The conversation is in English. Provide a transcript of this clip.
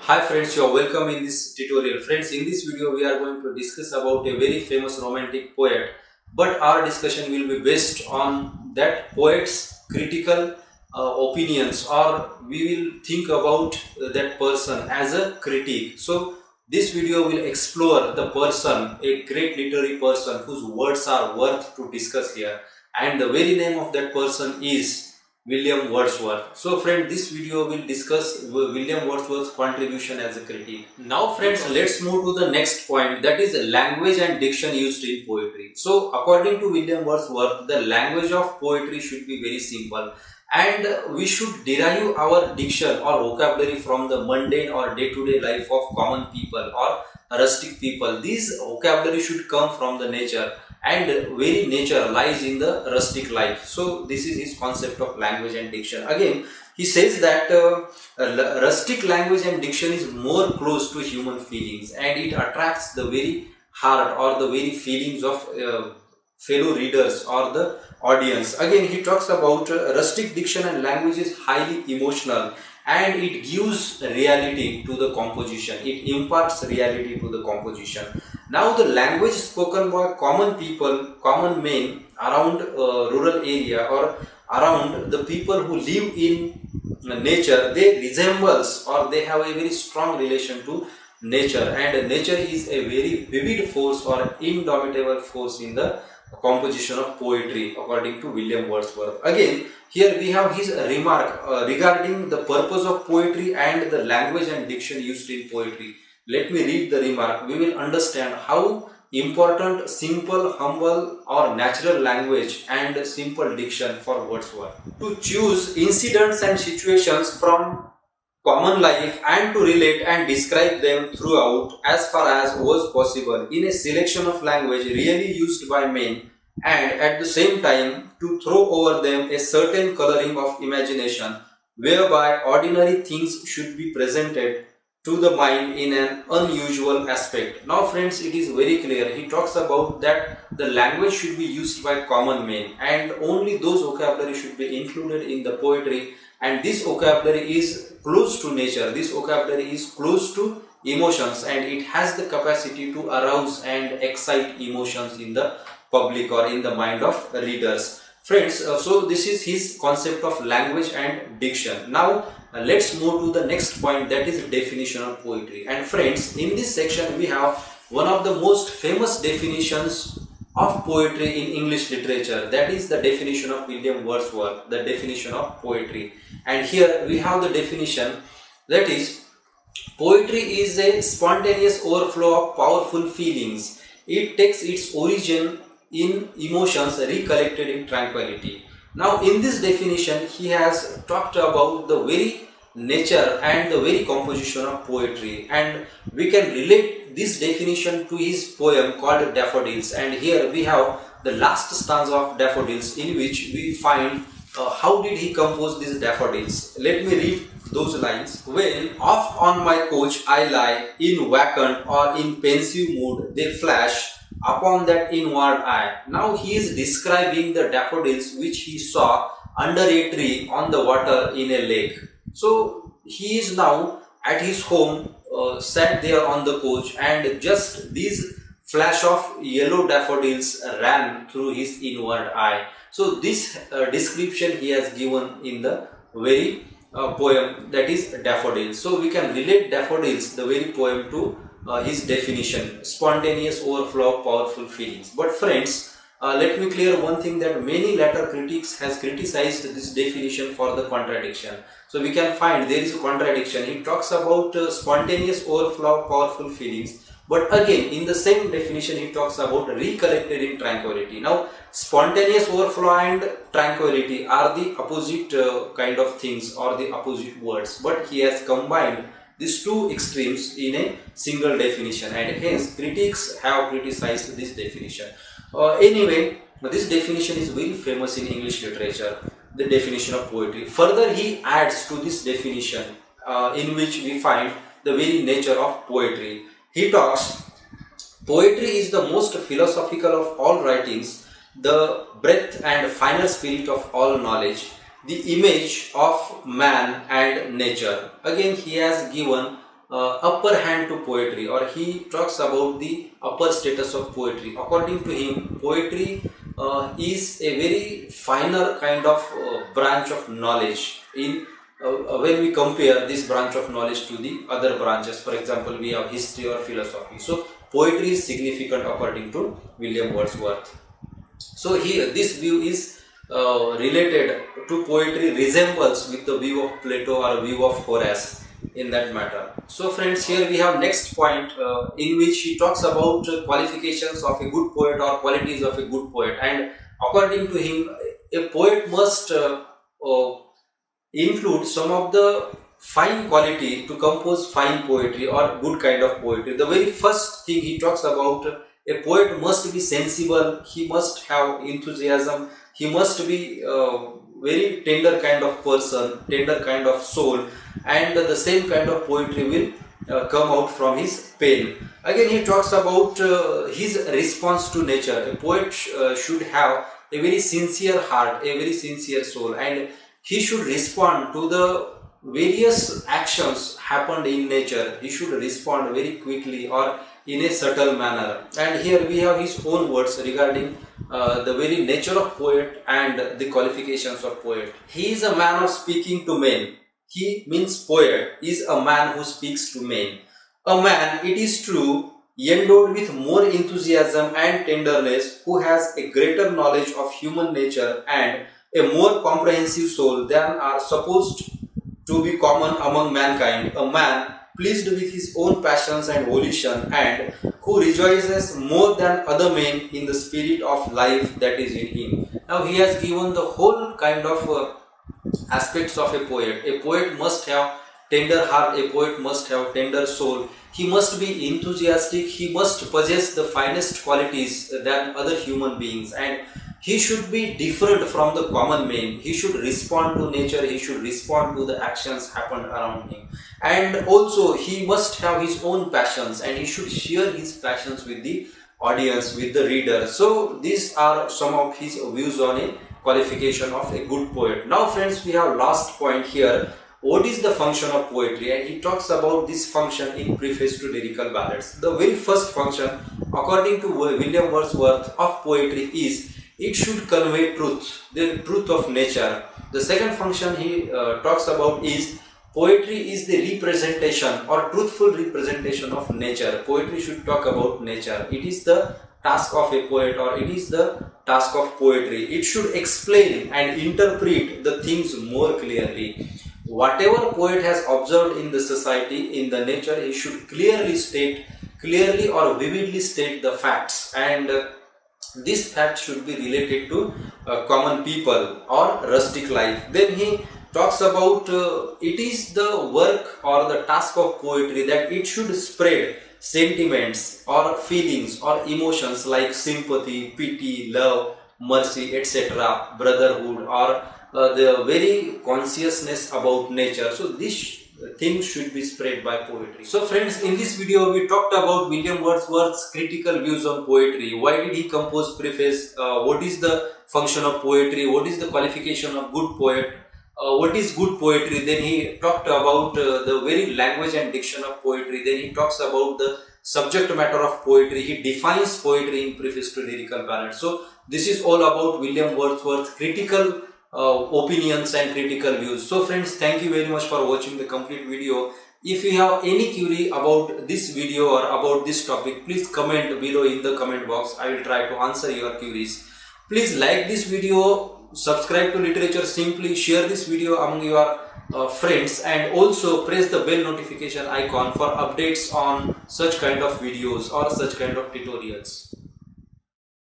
Hi friends, you are welcome in this tutorial. Friends, in this video we are going to discuss about a very famous romantic poet, but our discussion will be based on that poet's critical opinions, or we will think about that person as a critic. So this video will explore the person, a great literary person whose words are worth to discuss here, and the very name of that person is William Wordsworth. So friend, this video will discuss William Wordsworth's contribution as a critic. Now friends, let's move to the next point, that is language and diction used in poetry. So according to William Wordsworth, the language of poetry should be very simple, and we should derive our diction or vocabulary from the mundane or day-to-day life of common people or rustic people. This vocabulary should come from the nature, and very nature lies in the rustic life. So this is his concept of language and diction. Again, he says that rustic language and diction is more close to human feelings, and it attracts the very heart or the very feelings of fellow readers or the audience. Again, he talks about rustic diction and language is highly emotional, and it gives reality to the composition. It imparts reality to the composition. Now the language spoken by common people, common men around rural area or around the people who live in nature, they resembles or they have a very strong relation to nature, and nature is a very vivid force or indomitable force in the composition of poetry according to William Wordsworth. Again, here we have his remark regarding the purpose of poetry and the language and diction used in poetry. Let me read the remark. We will understand how important simple, humble or natural language and simple diction for Wordsworth. To choose incidents and situations from common life and to relate and describe them throughout as far as was possible in a selection of language really used by men, and at the same time to throw over them a certain coloring of imagination whereby ordinary things should be presented to the mind in an unusual aspect. Now friends, it is very clear. He talks about that the language should be used by common men, and only those vocabulary should be included in the poetry, and this vocabulary is close to nature, this vocabulary is close to emotions, and it has the capacity to arouse and excite emotions in the public or in the mind of readers. Friends, so this is his concept of language and diction. Now let's move to the next point, that is definition of poetry. And friends, in this section we have one of the most famous definitions of poetry in English literature, that is the definition of William Wordsworth, the definition of poetry. And here we have the definition, that is poetry is a spontaneous overflow of powerful feelings. It takes its origin in emotions recollected in tranquility. Now in this definition he has talked about the very nature and the very composition of poetry, and we can relate this definition to his poem called Daffodils. And here we have the last stanza of Daffodils, in which we find how did he compose these daffodils. Let me read those lines. When off on my couch I lie, in vacant or in pensive mood they flash upon that inward eye. Now he is describing the daffodils which he saw under a tree on the water in a lake. So he is now at his home, sat there on the couch, and just these flash of yellow daffodils ran through his inward eye. So this description he has given in the very poem, that is Daffodils. So we can relate Daffodils, the very poem, to his definition, spontaneous overflow of powerful feelings. But friends, let me clear one thing, that many later critics has criticized this definition for the contradiction. So we can find there is a contradiction. He talks about spontaneous overflow of powerful feelings, but again in the same definition he talks about recollected in tranquility. Now spontaneous overflow and tranquility are the opposite kind of things or the opposite words, but he has combined these two extremes in a single definition, and hence critics have criticized this definition. Anyway, this definition is very famous in English literature, the definition of poetry. Further, he adds to this definition in which we find the very nature of poetry. He talks, poetry is the most philosophical of all writings, the breadth and final spirit of all knowledge, the image of man and nature. Again, he has given upper hand to poetry, or he talks about the upper status of poetry. According to him, poetry is a very finer kind of branch of knowledge in when we compare this branch of knowledge to the other branches. For example, we have history or philosophy. So poetry is significant according to William Wordsworth. So here this view is related to poetry, resembles with the view of Plato or view of Horace in that matter. So friends, here we have next point in which he talks about qualifications of a good poet or qualities of a good poet, and according to him, a poet must include some of the fine quality to compose fine poetry or good kind of poetry. The very first thing he talks about, a poet must be sensible, he must have enthusiasm, he must be very tender kind of person, tender kind of soul, and the same kind of poetry will come out from his pen. Again, he talks about his response to nature. A poet should have a very sincere heart, a very sincere soul, and he should respond to the various actions happened in nature. He should respond very quickly or in a subtle manner. And here we have his own words regarding the very nature of poet and the qualifications of poet. He is a man of speaking to men. He means poet is a man who speaks to men. A man, it is true, endowed with more enthusiasm and tenderness, who has a greater knowledge of human nature and a more comprehensive soul than are supposed to be common among mankind. A man pleased with his own passions and volition, and who rejoices more than other men in the spirit of life that is in him. Now he has given the whole kind of aspects of a poet. A poet must have tender heart, a poet must have tender soul, he must be enthusiastic, he must possess the finest qualities than other human beings, and he should be different from the common man. He should respond to nature, he should respond to the actions happened around him, and also he must have his own passions and he should share his passions with the audience, with the reader. So these are some of his views on a qualification of a good poet. Now friends, we have last point here. What is the function of poetry? And he talks about this function in Preface to Lyrical Ballads. The very first function, according to William Wordsworth, of poetry is it should convey truth, the truth of nature. The second function he talks about is poetry is the representation or truthful representation of nature. Poetry should talk about nature. It is the task of a poet, or it is the task of poetry. It should explain and interpret the things more clearly. Whatever poet has observed in the society, in the nature, he should clearly or vividly state the facts, and this fact should be related to common people or rustic life. Then he talks about it is the work or the task of poetry that it should spread sentiments or feelings or emotions like sympathy, pity, love, mercy, etc., brotherhood, or the very consciousness about nature. So this thing should be spread by poetry. So friends, in this video we talked about William Wordsworth's critical views on poetry. Why did he compose Preface? What is the function of poetry? What is the qualification of good poet? What is good poetry? Then he talked about the very language and diction of poetry. Then he talks about the subject matter of poetry. He defines poetry in Preface to Lyrical Ballads. So this is all about William Wordsworth's critical opinions and critical views. So friends, thank you very much for watching the complete video. If you have any query about this video or about this topic, please comment below in the comment box. I will try to answer your queries. Please like this video, subscribe to Literature Simply, share this video among your friends, and also press the bell notification icon for updates on such kind of videos or such kind of tutorials.